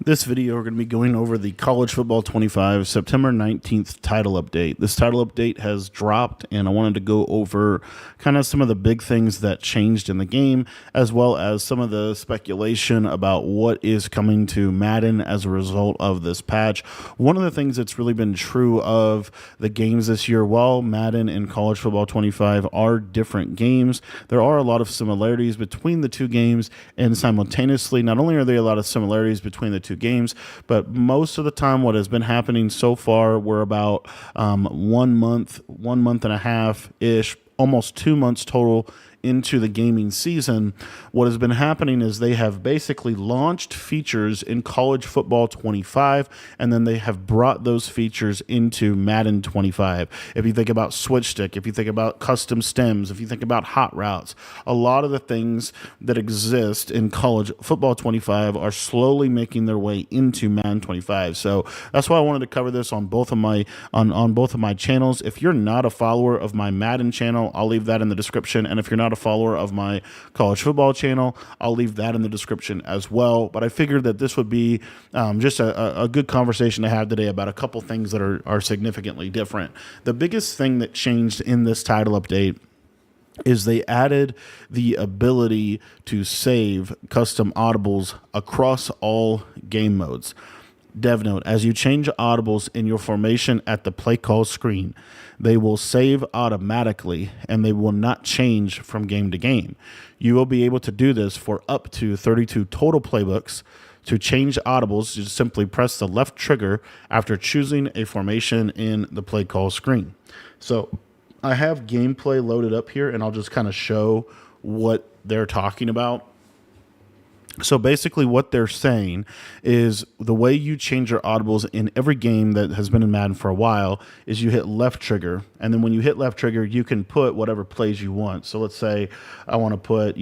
This video, we're going to be going over the College Football 25 September 19th title update. This title update has dropped, and I wanted to go over kind of some of the big things that changed in the game, as well as some of the speculation about what is coming to Madden as a result of this patch. One of the things that's really been true of the games this year, while Madden and College Football 25 are different games, there are a lot of similarities between the two games, and simultaneously, not only are there a lot of similarities between the two games, but most of the time what has been happening so far, we're about 1 month and a half ish, almost 2 months total into the gaming season. What has been happening is they have basically launched features in College Football 25, and then they have brought those features into Madden 25. If you think about switch stick, if you think about custom stems, if you think about hot routes, a lot of the things that exist in College Football 25 are slowly making their way into Madden 25. So that's why I wanted to cover this on both of my on both of my channels. If you're not a follower of my Madden channel, I'll leave that in the description, and if you're not a follower of my College Football channel, I'll leave that in the description as well. But I figured that this would be just a good conversation to have today about a couple things that are significantly different. The biggest thing that changed in this title update is they added the ability to save custom audibles across all game modes. Dev note, as you change audibles in your formation at the play call screen, they will save automatically and they will not change from game to game. You will be able to do this for up to 32 total playbooks. To change audibles, you just simply press the left trigger after choosing a formation in the play call screen. So I have gameplay loaded up here, and I'll just kind of show what they're talking about. So basically what they're saying is the way you change your audibles in every game that has been in Madden for a while is you hit left trigger, and then when you hit left trigger, you can put whatever plays you want. So let's say I want to put,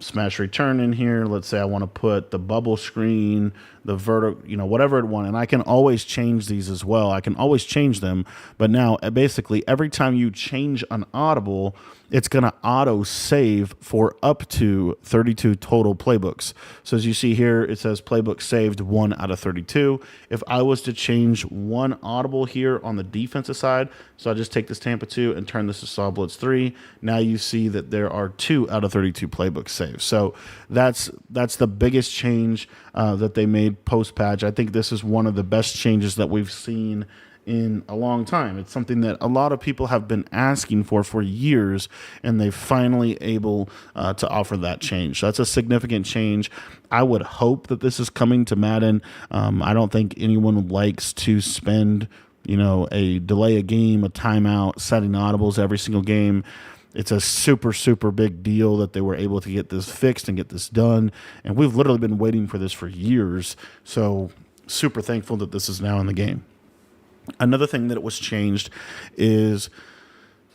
smash return in here. Let's say I want to put the bubble screen, the vertical, whatever it want. And I can always change these as well. I can always change them. But now basically every time you change an audible, it's going to auto save for up to 32 total playbooks. So as you see here, it says playbook saved 1 out of 32. If I was to change one audible here on the defensive side, so I just take this Tampa 2 and turn this to Saw Blitz 3, now you see that there are 2 out of 32 playbooks saved. So that's the biggest change that they made post-patch. I think this is one of the best changes that we've seen in a long time. It's something that a lot of people have been asking for years, and they're finally able to offer that change. So that's a significant change. I would hope that this is coming to Madden. I don't think anyone likes to spend, a delay a game, a timeout, setting audibles every single game. It's a super, super big deal that they were able to get this fixed and get this done. And we've literally been waiting for this for years. So super thankful that this is now in the game. Another thing that was changed is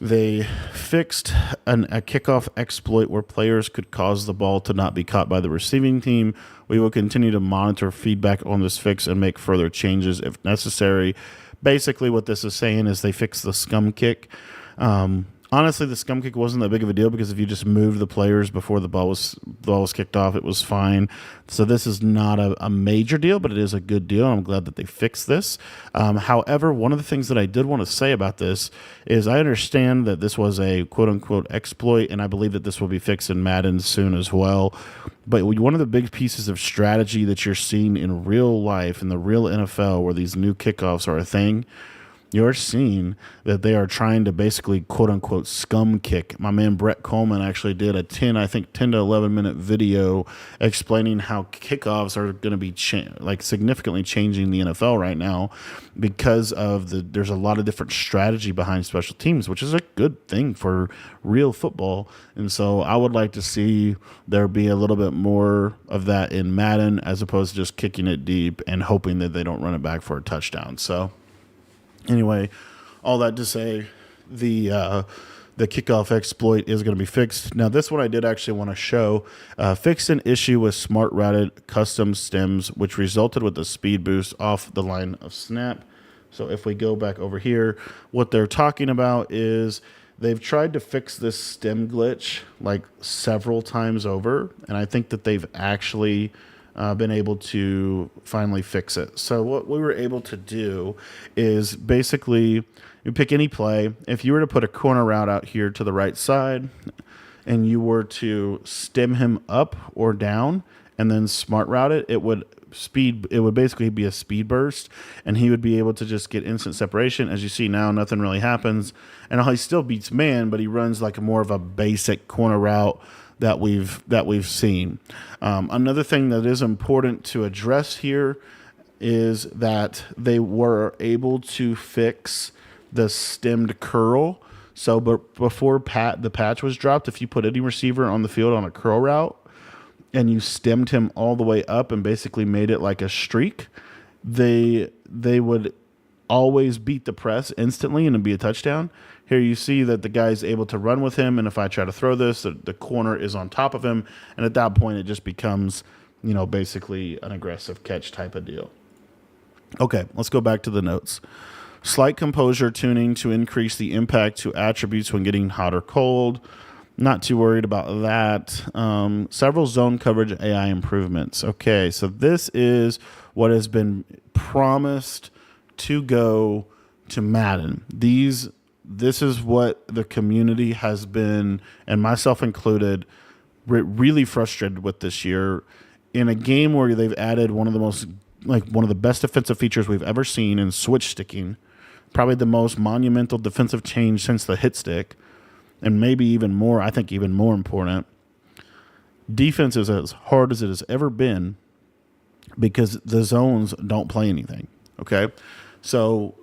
they fixed a kickoff exploit where players could cause the ball to not be caught by the receiving team. We will continue to monitor feedback on this fix and make further changes if necessary. Basically, what this is saying is they fixed the scum kick. Honestly, the scum kick wasn't that big of a deal because if you just moved the players before the ball was kicked off, it was fine. So this is not a major deal, but it is a good deal, and I'm glad that they fixed this. However, one of the things that I did want to say about this is I understand that this was a quote-unquote exploit, and I believe that this will be fixed in Madden soon as well. But one of the big pieces of strategy that you're seeing in real life, in the real NFL, where these new kickoffs are a thing, you're seeing that they are trying to basically quote-unquote scum kick. My man Brett Coleman actually did a 10 to 11 minute video explaining how kickoffs are going to be significantly changing the NFL right now because of there's a lot of different strategy behind special teams, which is a good thing for real football. And so I would like to see there be a little bit more of that in Madden as opposed to just kicking it deep and hoping that they don't run it back for a touchdown. So anyway, all that to say, the kickoff exploit is going to be fixed. Now, this one I did actually want to show. Fixed an issue with smart routed custom stems, which resulted with a speed boost off the line of snap. So if we go back over here, what they're talking about is they've tried to fix this stem glitch like several times over, and I think that they've actually been able to finally fix it. So what we were able to do is basically you pick any play. If you were to put a corner route out here to the right side and you were to stem him up or down and then smart route it, it would basically be a speed burst, and he would be able to just get instant separation. As you see now, nothing really happens, and he still beats man, but he runs like more of a basic corner route that we've seen. Another thing that is important to address here is that they were able to fix the stemmed curl. So, but before the patch was dropped, if you put any receiver on the field on a curl route and you stemmed him all the way up and basically made it like a streak, they would always beat the press instantly and it'd be a touchdown. Here you see that the guy's able to run with him, and if I try to throw this, the corner is on top of him, and at that point it just becomes, basically an aggressive catch type of deal. Okay, let's go back to the notes. Slight composure tuning to increase the impact to attributes when getting hot or cold. Not too worried about that. Several zone coverage AI improvements. Okay, so this is what has been promised to go to Madden. This is what the community has been, and myself included, really frustrated with this year. In a game where they've added one of the best defensive features we've ever seen in switch sticking, probably the most monumental defensive change since the hit stick, and maybe even more, I think even more important, defense is as hard as it has ever been because the zones don't play anything, okay? So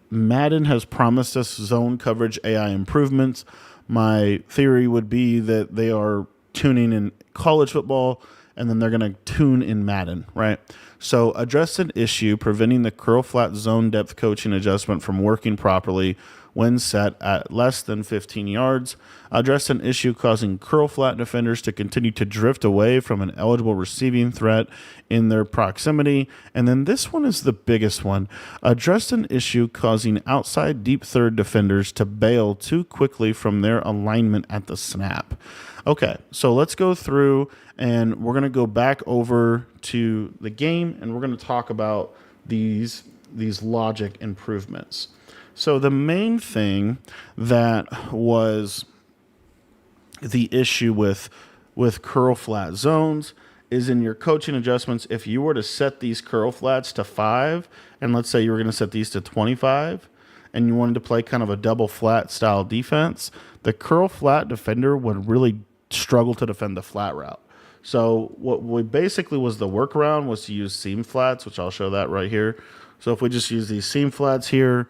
Madden has promised us zone coverage AI improvements. My theory would be that they are tuning in college football, and then they're going to tune in Madden, right? So address an issue preventing the curl flat zone depth coaching adjustment from working properly when set at less than 15 yards. Address an issue causing curl flat defenders to continue to drift away from an eligible receiving threat in their proximity. And then this one is the biggest one. Address an issue causing outside deep third defenders to bail too quickly from their alignment at the snap. Okay, so let's go through and we're going to go back over to the game and we're going to talk about these logic improvements. So the main thing that was the issue with curl flat zones is in your coaching adjustments. If you were to set these curl flats to 5, and let's say you were going to set these to 25, and you wanted to play kind of a double flat style defense, the curl flat defender would really struggle to defend the flat route. So what we basically was the workaround was to use seam flats, which I'll show that right here. So if we just use these seam flats here,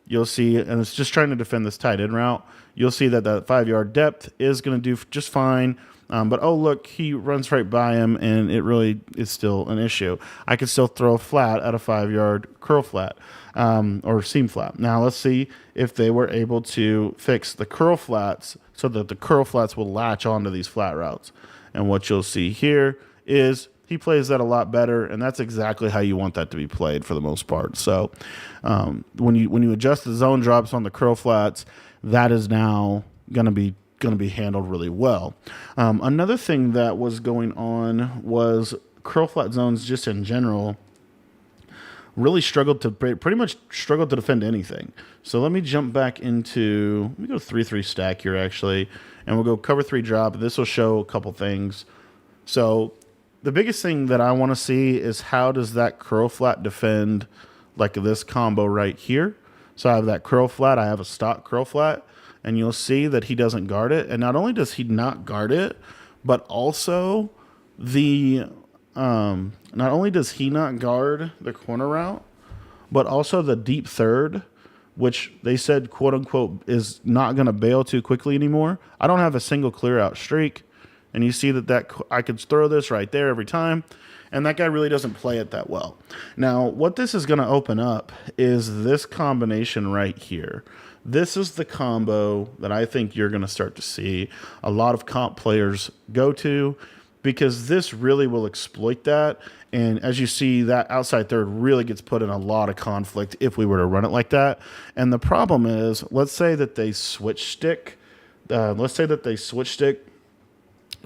you'll see, and it's just trying to defend this tight end route, you'll see that 5-yard depth is going to do just fine. But, oh, look, he runs right by him, and it really is still an issue. I could still throw a flat at a 5-yard curl flat or seam flat. Now, let's see if they were able to fix the curl flats so that the curl flats will latch onto these flat routes. And what you'll see here is he plays that a lot better, and that's exactly how you want that to be played for the most part. So when you adjust the zone drops on the curl flats, that is now going to be handled really well. Another thing that was going on was curl flat zones just in general really pretty much struggled to defend anything. So let me jump back into, let me go 3-3 stack here actually, and we'll go cover 3 drop. This will show a couple things. So the biggest thing that I want to see is how does that curl flat defend like this combo right here. So I have that curl flat, I have a stock curl flat, and you'll see that he doesn't guard it. And not only does he not guard it, but also not only does he not guard the corner route, but also the deep third, which they said, quote unquote, is not going to bail too quickly anymore. I don't have a single clear out streak. And you see that I could throw this right there every time. And that guy really doesn't play it that well. Now, what this is going to open up is this combination right here. This is the combo that I think you're going to start to see a lot of comp players go to, because this really will exploit that. And as you see, that outside third really gets put in a lot of conflict if we were to run it like that. And the problem is, let's say that they switch stick.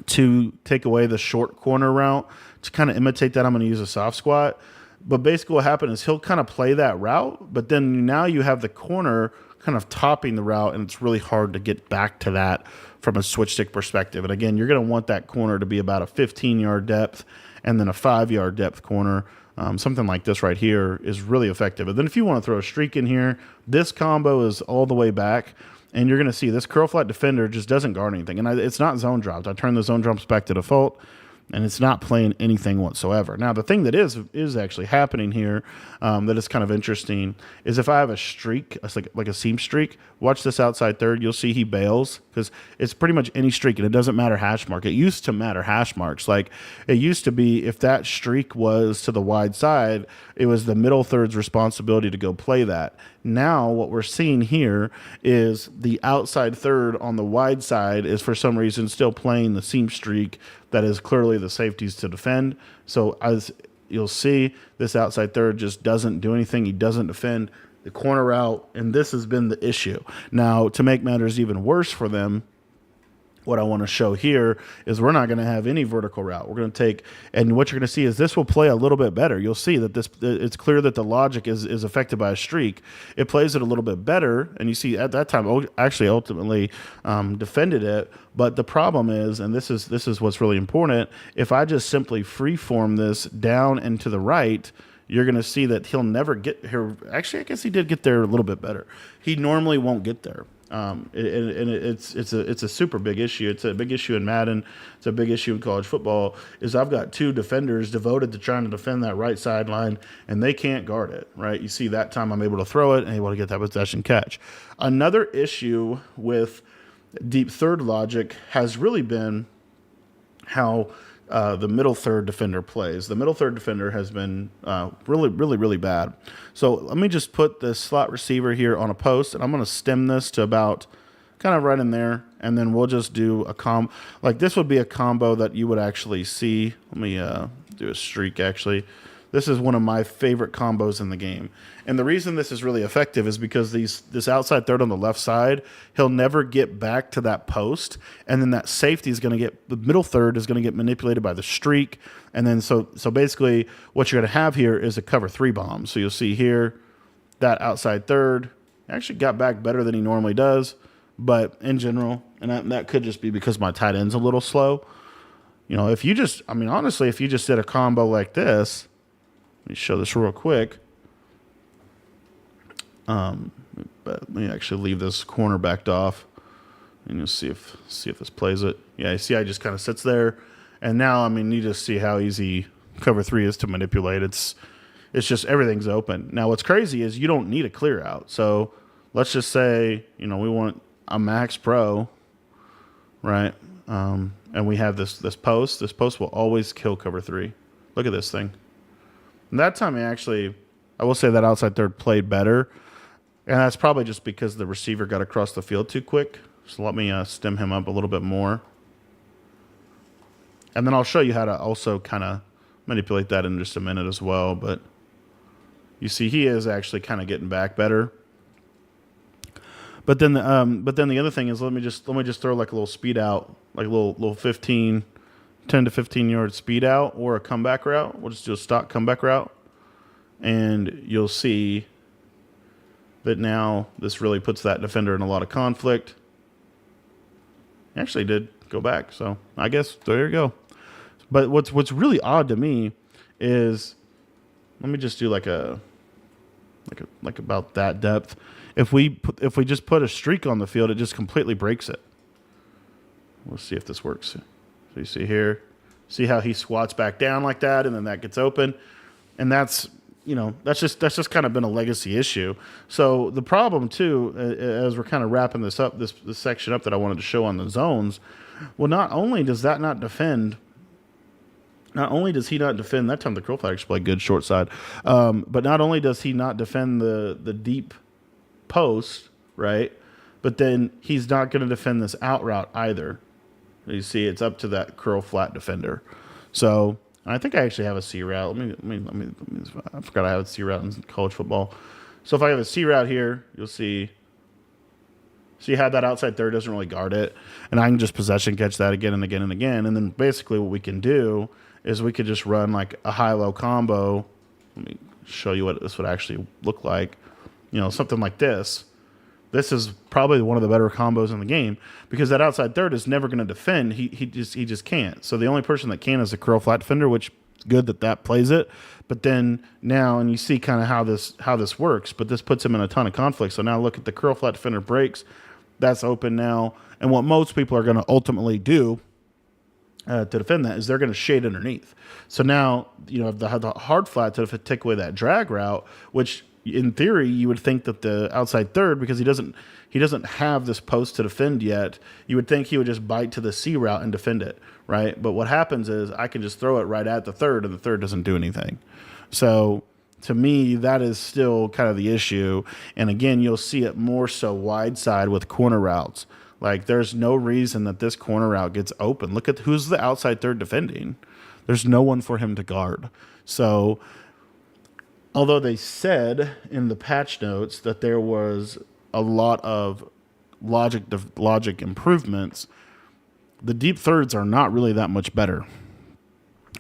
To take away the short corner route to kind of imitate that, I'm going to use a soft squat. But basically what happened is he'll kind of play that route, but then now you have the corner kind of topping the route, and it's really hard to get back to that from a switch stick perspective. And again, you're going to want that corner to be about a 15-yard depth and then a 5-yard depth corner. Something like this right here is really effective. And then if you want to throw a streak in here, this combo is all the way back, and you're going to see this curl flat defender just doesn't guard anything. And it's not zone dropped. I turned the zone drops back to default, and it's not playing anything whatsoever. Now, the thing that is actually happening here that is kind of interesting is if I have a streak, it's like a seam streak, watch this outside third, you'll see he bails because it's pretty much any streak, and it doesn't matter hash mark. It used to matter hash marks. Like it used to be if that streak was to the wide side, it was the middle third's responsibility to go play that. Now what we're seeing here is the outside third on the wide side is for some reason still playing the seam streak that is clearly the safeties to defend. So as you'll see, this outside third just doesn't do anything. He doesn't defend the corner route, and this has been the issue. Now, to make matters even worse for them, what I want to show here is we're not going to have any vertical route. We're going to take, and what you're going to see is this will play a little bit better. You'll see that it's clear that the logic is affected by a streak. It plays it a little bit better, and you see at that time, actually ultimately defended it. But the problem is, and this is what's really important, if I just simply freeform this down and to the right, you're going to see that he'll never get here. Actually, I guess he did get there a little bit better. He normally won't get there. It's a super big issue. It's a big issue in Madden. It's a big issue in college football. Is I've got two defenders devoted to trying to defend that right sideline, and they can't guard it. Right? You see that time I'm able to throw it and able to get that possession catch. Another issue with deep third logic has really been how the middle third defender plays. The middle third defender has been really bad. So let me just put this slot receiver here on a post, and I'm going to stem this to about kind of right in there, and then we'll just do a like this would be a combo that you would actually see. Let me do a streak actually. This is one of my favorite combos in the game. And the reason this is really effective is because this outside third on the left side, he'll never get back to that post. And then that safety is going to the middle third is going to get manipulated by the streak. And then so basically what you're going to have here is a cover 3 bomb. So you'll see here that outside third actually got back better than he normally does. But in general, and that could just be because my tight end's a little slow. You know, honestly, if you just did a combo like this, let me show this real quick. But let me actually leave this corner backed off, and you'll see if this plays it. Yeah, you see, I just kind of sits there, and now you just see how easy cover 3 is to manipulate. It's just everything's open. Now, what's crazy is you don't need a clear out. So let's just say we want a max pro, right? And we have this post. This post will always kill cover 3. Look at this thing. And that time, I will say that outside third played better. And that's probably just because the receiver got across the field too quick. So let me stem him up a little bit more. And then I'll show you how to also kind of manipulate that in just a minute as well. But you see he is actually kind of getting back better. But then the other thing is let me just throw like a little speed out, like a little 10 to 15 yard speed out or a comeback route. We'll just do a stock comeback route. And you'll see that now this really puts that defender in a lot of conflict. Actually did go back, so I guess there you go. But what's really odd to me is, let me just do like about that depth. If we just put a streak on the field, it just completely breaks it. We'll see if this works. So you see here, see how he squats back down like that, and then that gets open, and that's just kind of been a legacy issue. So the problem too, as we're kind of wrapping this up, this section up that I wanted to show on the zones, well, not only does he not defend, that time the curl flat actually played good short side, but not only does he not defend the deep post, right, but then he's not going to defend this out route either. You see, it's up to that curl flat defender. So I think I actually have a C route. Let me. I forgot I have a C route in college football. So if I have a C route here, you'll see how that outside third doesn't really guard it, and I can just possession catch that again and again and again. And then basically what we can do is we could just run like a high-low combo. Let me show you what this would actually look like. Something like this. This is probably one of the better combos in the game because that outside third is never going to defend. He just can't. So the only person that can is a curl flat defender, which is good that plays it. But then now, and you see kind of how this works, but this puts him in a ton of conflict. So now look at the curl flat defender breaks. That's open now. And what most people are going to ultimately do to defend that is they're going to shade underneath. So now, the hard flat to take away that drag route, which in theory, you would think that the outside third, because he doesn't have this post to defend yet, you would think he would just bite to the C route and defend it, right? But what happens is I can just throw it right at the third, and the third doesn't do anything. So to me, that is still kind of the issue. And again, you'll see it more so wide side with corner routes. Like there's no reason that this corner route gets open. Look at who's the outside third defending. There's no one for him to guard. So although they said in the patch notes that there was a lot of logic improvements, the deep thirds are not really that much better.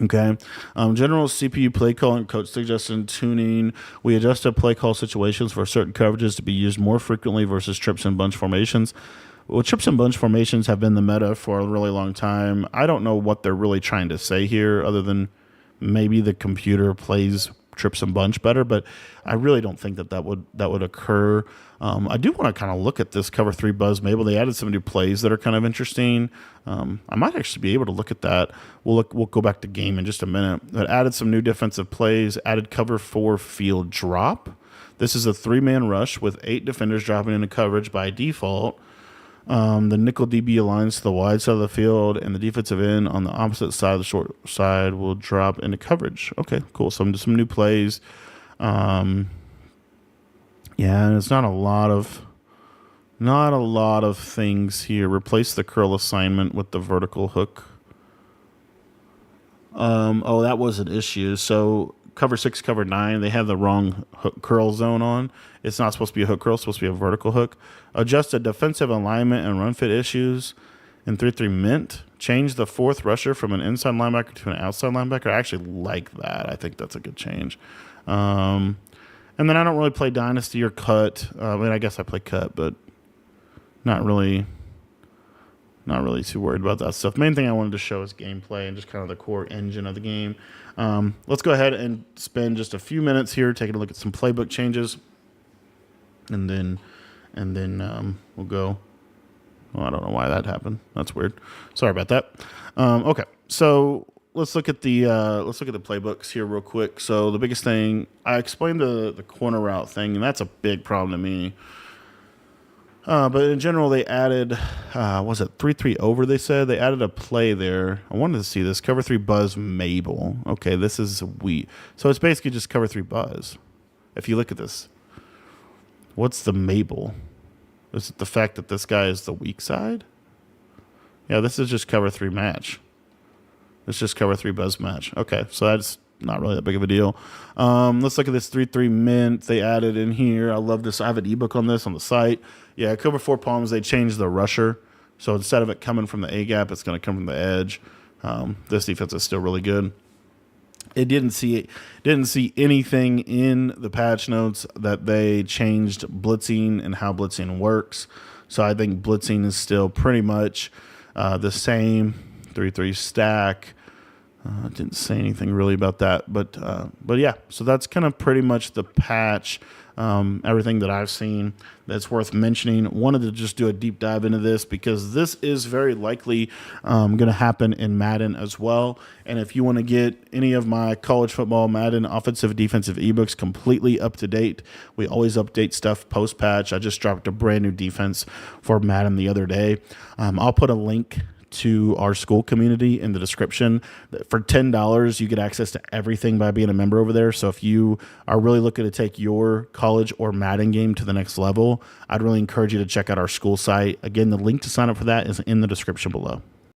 Okay. General CPU play call and coach suggestion tuning. We adjusted play call situations for certain coverages to be used more frequently versus trips and bunch formations. Well, trips and bunch formations have been the meta for a really long time. I don't know what they're really trying to say here other than maybe the computer plays trips and bunch better, but I really don't think that would occur. I do want to kind of look at this cover 3 buzz Mabel. They added some new plays that are kind of interesting. I might actually be able to look at that. We'll go back to game in just a minute. It added some new defensive plays, added cover 4 field drop. This is a 3-man rush with 8 defenders dropping into coverage by default. The nickel DB aligns to the wide side of the field, and the defensive end on the opposite side, the short side, will drop into coverage. Okay, cool. Some new plays. And it's not a lot of things here. Replace the curl assignment with the vertical hook. That was an issue. So cover 6, cover 9, they have the wrong hook curl zone on. It's not supposed to be a hook curl. It's supposed to be a vertical hook. Adjusted defensive alignment and run fit issues in 3-3 mint. Change the 4th rusher from an inside linebacker to an outside linebacker. I actually like that. I think that's a good change. And then I don't really play Dynasty or Cut. I guess I play Cut, but not really too worried about that stuff. Main thing I wanted to show is gameplay and just kind of the core engine of the game. Let's go ahead and spend just a few minutes here taking a look at some playbook changes, and then we'll go. Well, I don't know why that happened. That's weird. Sorry about that. Okay, so let's look at the playbooks here real quick. So the biggest thing, I explained the corner route thing, and that's a big problem to me. But in general, they added, was it 3-3 over? They said they added a play there. I wanted to see this cover 3 buzz Mabel. Okay, this is wheat. So it's basically just cover 3 buzz. If you look at this, what's the Mabel? Is it the fact that this guy is the weak side? Yeah, this is just cover 3 match. It's just cover 3 buzz match. Okay, so that's not really that big of a deal. Let's look at this 3-3 mint they added in here. I love this. I have an ebook on this on the site. Yeah, cover 4 palms, they changed the rusher. So instead of it coming from the A gap, it's going to come from the edge. This defense is still really good. It didn't see anything in the patch notes that they changed blitzing and how blitzing works. So I think blitzing is still pretty much the same. 3-3 stack. Didn't say anything really about that, but yeah. So that's kind of pretty much the patch. Everything that I've seen that's worth mentioning. Wanted to just do a deep dive into this because this is very likely going to happen in Madden as well. And if you want to get any of my college football Madden offensive defensive ebooks completely up to date, we always update stuff post patch. I just dropped a brand new defense for Madden the other day. I'll put a link to our school community in the description. For $10, you get access to everything by being a member over there. So if you are really looking to take your college or Madden game to the next level, I'd really encourage you to check out our school site. Again, the link to sign up for that is in the description below.